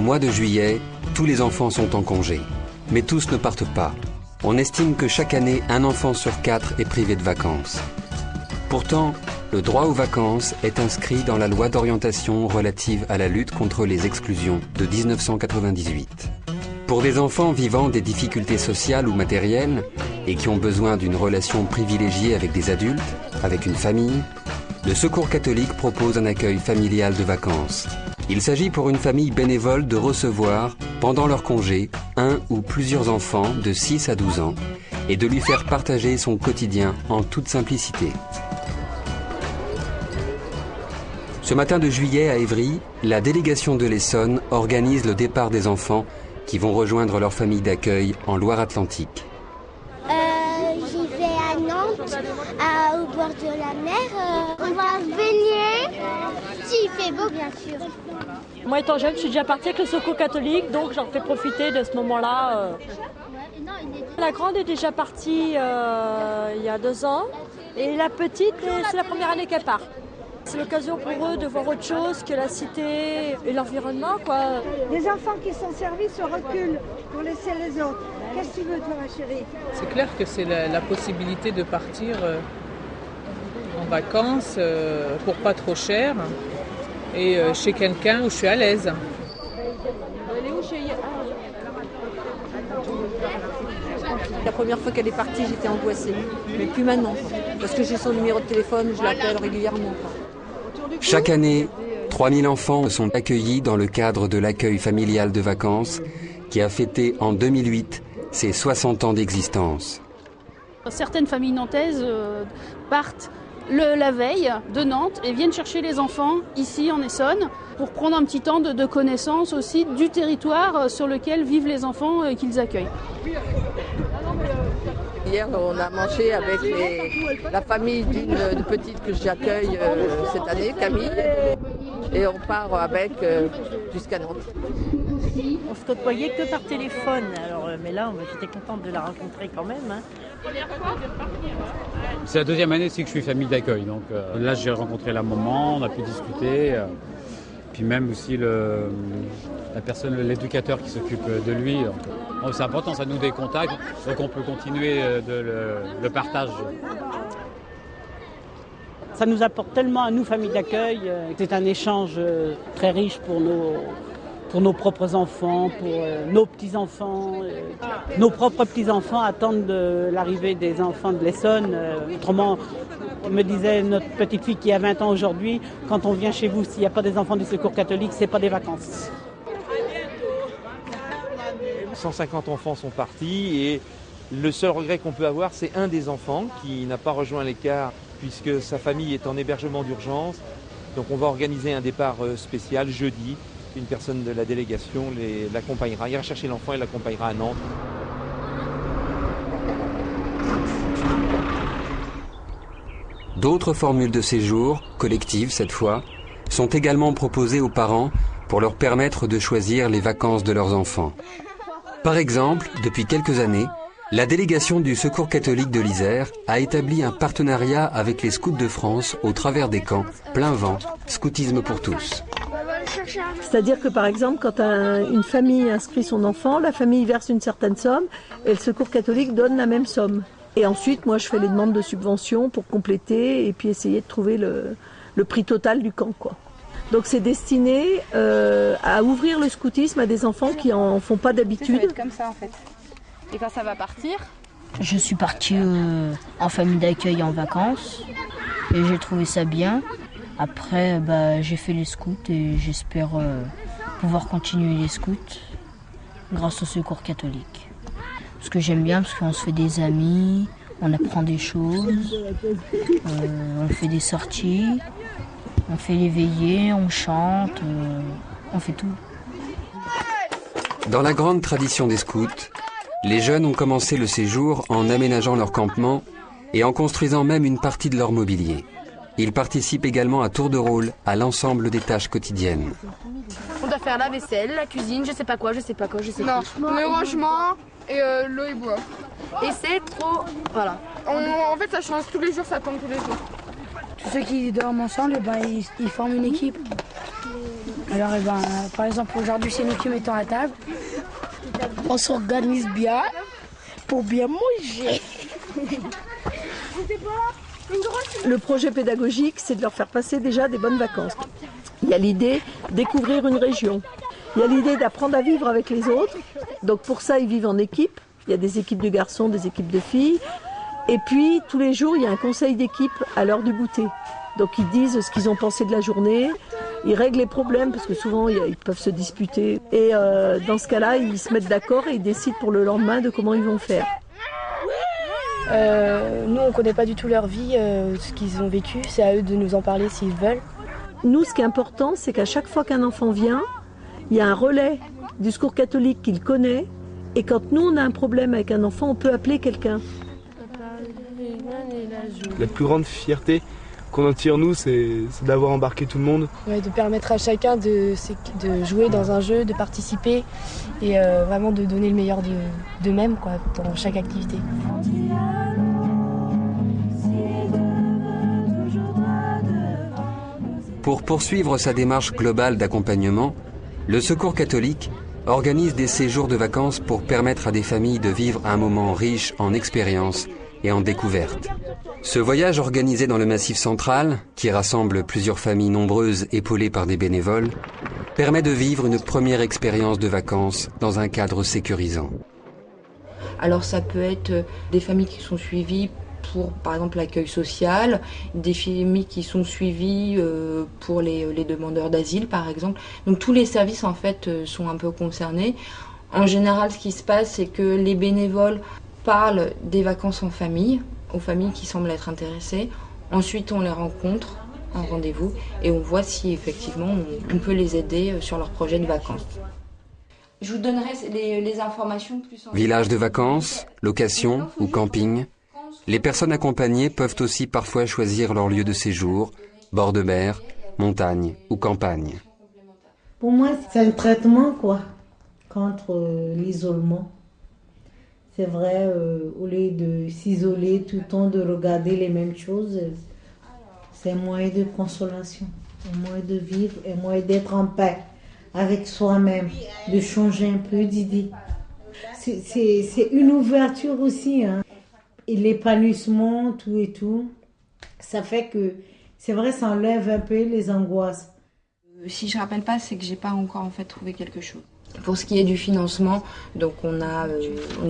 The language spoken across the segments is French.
mois de juillet, tous les enfants sont en congé. Mais tous ne partent pas. On estime que chaque année, un enfant sur 4 est privé de vacances. Pourtant, le droit aux vacances est inscrit dans la loi d'orientation relative à la lutte contre les exclusions de 1998. Pour des enfants vivant des difficultés sociales ou matérielles et qui ont besoin d'une relation privilégiée avec des adultes, avec une famille, le Secours catholique propose un accueil familial de vacances. Il s'agit pour une famille bénévole de recevoir, pendant leur congé, un ou plusieurs enfants de 6 à 12 ans et de lui faire partager son quotidien en toute simplicité. Ce matin de juillet à Évry, la délégation de l'Essonne organise le départ des enfants qui vont rejoindre leur famille d'accueil en Loire-Atlantique. J'y vais à Nantes, au bord de la mer. On va se baigner, s'il fait beau bien sûr. Moi étant jeune, je suis déjà partie avec le Secours catholique, donc j'en fais profiter de ce moment-là. La grande est déjà partie il y a 2 ans et la petite, c'est la première année qu'elle part. C'est l'occasion pour eux de voir autre chose que la cité et l'environnement, quoi. Les enfants qui sont servis se reculent pour laisser les autres. Qu'est-ce que tu veux, toi, ma chérie? C'est clair que c'est la possibilité de partir en vacances pour pas trop cher et chez quelqu'un où je suis à l'aise. La première fois qu'elle est partie, j'étais angoissée. Mais plus maintenant, parce que j'ai son numéro de téléphone, je l'appelle régulièrement. Chaque année, 3000 enfants sont accueillis dans le cadre de l'accueil familial de vacances qui a fêté en 2008 ses 60 ans d'existence. Certaines familles nantaises partent la veille de Nantes et viennent chercher les enfants ici en Essonne pour prendre un petit temps de connaissance aussi du territoire sur lequel vivent les enfants qu'ils accueillent. Hier, on a mangé avec la famille d'une petite que j'accueille cette année, Camille, et on part avec jusqu'à Nantes. On se côtoyait que par téléphone, alors, mais là j'étais contente de la rencontrer quand même. Hein. C'est la 2e année aussi que je suis famille d'accueil, donc là j'ai rencontré la maman, on a pu discuter, puis même aussi l'éducateur qui s'occupe de lui. Donc, c'est important, ça nous des contacts, donc on peut continuer le partage. Ça nous apporte tellement à nous, famille d'accueil. C'est un échange très riche pour nos propres enfants, pour nos petits-enfants. Nos propres petits-enfants attendent l'arrivée des enfants de l'Essonne. Autrement, me disait notre petite fille qui a 20 ans aujourd'hui, quand on vient chez vous, s'il n'y a pas des enfants du Secours catholique, c'est pas des vacances. 150 enfants sont partis et le seul regret qu'on peut avoir, c'est un des enfants qui n'a pas rejoint l'écart puisque sa famille est en hébergement d'urgence. Donc on va organiser un départ spécial jeudi. Une personne de la délégation l'accompagnera, ira chercher l'enfant et l'accompagnera à Nantes. D'autres formules de séjour, collectives cette fois, sont également proposées aux parents pour leur permettre de choisir les vacances de leurs enfants. Par exemple, depuis quelques années, la délégation du Secours catholique de l'Isère a établi un partenariat avec les Scouts de France au travers des camps Plein Vent, Scoutisme pour tous. C'est-à-dire que par exemple, quand une famille inscrit son enfant, la famille verse une certaine somme et le Secours catholique donne la même somme. Et ensuite, moi, je fais les demandes de subventions pour compléter et puis essayer de trouver le prix total du camp, quoi. Donc c'est destiné à ouvrir le scoutisme à des enfants qui en font pas d'habitude. Ça va être comme ça en fait. Et quand ça va partir? Je suis partie en famille d'accueil en vacances et j'ai trouvé ça bien. Après, j'ai fait les scouts et j'espère pouvoir continuer les scouts grâce au Secours catholique. Ce que j'aime bien, parce qu'on se fait des amis, on apprend des choses, on fait des sorties, on fait les veillées, on chante, on fait tout. Dans la grande tradition des scouts, les jeunes ont commencé le séjour en aménageant leur campement et en construisant même une partie de leur mobilier. Ils participent également à tour de rôle à l'ensemble des tâches quotidiennes. On doit faire la vaisselle, la cuisine, je sais pas quoi. Non, le rangement et l'eau et bois. Et c'est trop... Voilà. En fait, ça change tous les jours, ça tombe tous les jours. Tous ceux qui dorment ensemble, ils forment une équipe. Alors, par exemple, aujourd'hui, c'est nous qui mettons la table. On s'organise bien pour bien manger. Le projet pédagogique, c'est de leur faire passer déjà des bonnes vacances. Il y a l'idée de découvrir une région. Il y a l'idée d'apprendre à vivre avec les autres. Donc pour ça, ils vivent en équipe. Il y a des équipes de garçons, des équipes de filles. Et puis, tous les jours, il y a un conseil d'équipe à l'heure du goûter. Donc ils disent ce qu'ils ont pensé de la journée. Ils règlent les problèmes parce que souvent ils peuvent se disputer. Et dans ce cas-là, ils se mettent d'accord et ils décident pour le lendemain de comment ils vont faire. Nous, on ne connaît pas du tout leur vie, ce qu'ils ont vécu. C'est à eux de nous en parler s'ils veulent. Nous, ce qui est important, c'est qu'à chaque fois qu'un enfant vient, il y a un relais du secours catholique qu'il connaît. Et quand nous, on a un problème avec un enfant, on peut appeler quelqu'un. La plus grande fierté qu'on en tire, nous, c'est d'avoir embarqué tout le monde. Ouais, de permettre à chacun de jouer dans un jeu, de participer et vraiment de donner le meilleur d'eux-mêmes dans chaque activité. Pour poursuivre sa démarche globale d'accompagnement, le Secours catholique organise des séjours de vacances pour permettre à des familles de vivre un moment riche en expériences et en découvertes. Ce voyage organisé dans le Massif central, qui rassemble plusieurs familles nombreuses épaulées par des bénévoles, permet de vivre une première expérience de vacances dans un cadre sécurisant. Alors ça peut être des familles qui sont suivies pour, par exemple, l'accueil social, des familles qui sont suivies pour les demandeurs d'asile, par exemple. Donc tous les services, en fait, sont un peu concernés. En général, ce qui se passe, c'est que les bénévoles parlent des vacances en famille, aux familles qui semblent être intéressées. Ensuite, on les rencontre en rendez-vous et on voit si, effectivement, on peut les aider sur leur projet de vacances. Je vous donnerai les informations plus en... Village de vacances, location ou camping, les personnes accompagnées peuvent aussi parfois choisir leur lieu de séjour, bord de mer, montagne ou campagne. Pour moi, c'est un traitement contre l'isolement. C'est vrai, au lieu de s'isoler tout le temps, de regarder les mêmes choses, c'est un moyen de consolation, un moyen de vivre, un moyen d'être en paix avec soi-même, de changer un peu d'idée. C'est une ouverture aussi, hein. Et l'épanouissement, tout et tout, ça fait que, c'est vrai, ça enlève un peu les angoisses. Si je ne rappelle pas, c'est que j'ai pas encore en fait trouvé quelque chose. Pour ce qui est du financement, donc on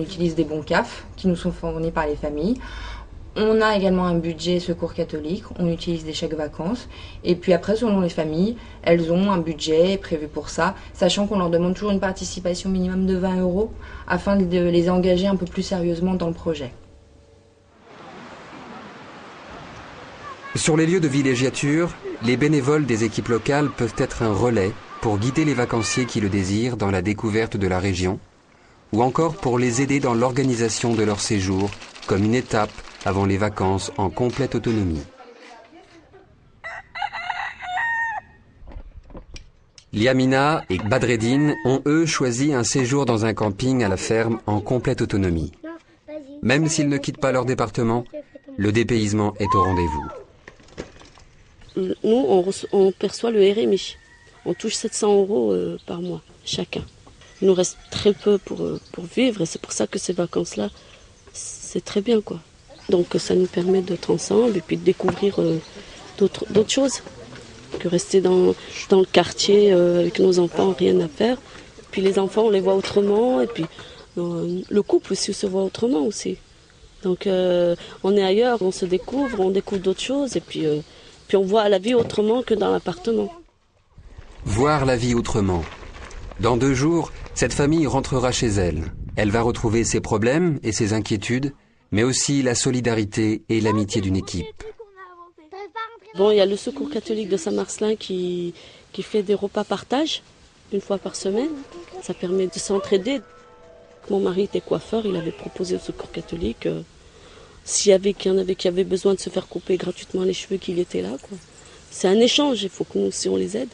utilise des bons CAF qui nous sont fournis par les familles. On a également un budget secours catholique, on utilise des chèques vacances. Et puis après, selon les familles, elles ont un budget prévu pour ça, sachant qu'on leur demande toujours une participation minimum de 20 € afin de les engager un peu plus sérieusement dans le projet. Sur les lieux de villégiature, les bénévoles des équipes locales peuvent être un relais pour guider les vacanciers qui le désirent dans la découverte de la région, ou encore pour les aider dans l'organisation de leur séjour, comme une étape avant les vacances en complète autonomie. Liamina et Badreddine ont eux choisi un séjour dans un camping à la ferme en complète autonomie. Même s'ils ne quittent pas leur département, le dépaysement est au rendez-vous. Nous, on perçoit le RMI. On touche 700 € par mois, chacun. Il nous reste très peu pour vivre et c'est pour ça que ces vacances-là, c'est très bien, quoi. Donc ça nous permet d'être ensemble et puis de découvrir d'autres choses que rester dans le quartier avec nos enfants, rien à faire. Puis les enfants, on les voit autrement et puis le couple aussi se voit autrement aussi. Donc on est ailleurs, on se découvre, on découvre d'autres choses et puis on voit la vie autrement que dans l'appartement. Voir la vie autrement. Dans 2 jours, cette famille rentrera chez elle. Elle va retrouver ses problèmes et ses inquiétudes, mais aussi la solidarité et l'amitié d'une équipe. Bon, il y a le Secours catholique de Saint-Marcelin qui fait des repas partage 1 fois par semaine. Ça permet de s'entraider. Mon mari était coiffeur, il avait proposé au Secours catholique s'il y avait qui avait besoin de se faire couper gratuitement les cheveux, qu'il était là, quoi. C'est un échange, il faut que nous aussi on les aide.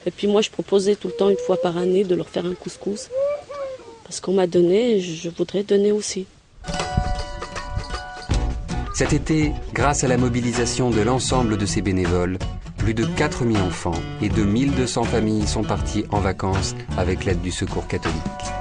Et puis moi je proposais tout le temps 1 fois par année de leur faire un couscous. Parce qu'on m'a donné, je voudrais donner aussi. Cet été, grâce à la mobilisation de l'ensemble de ces bénévoles, plus de 4000 enfants et de 1200 familles sont partis en vacances avec l'aide du Secours catholique.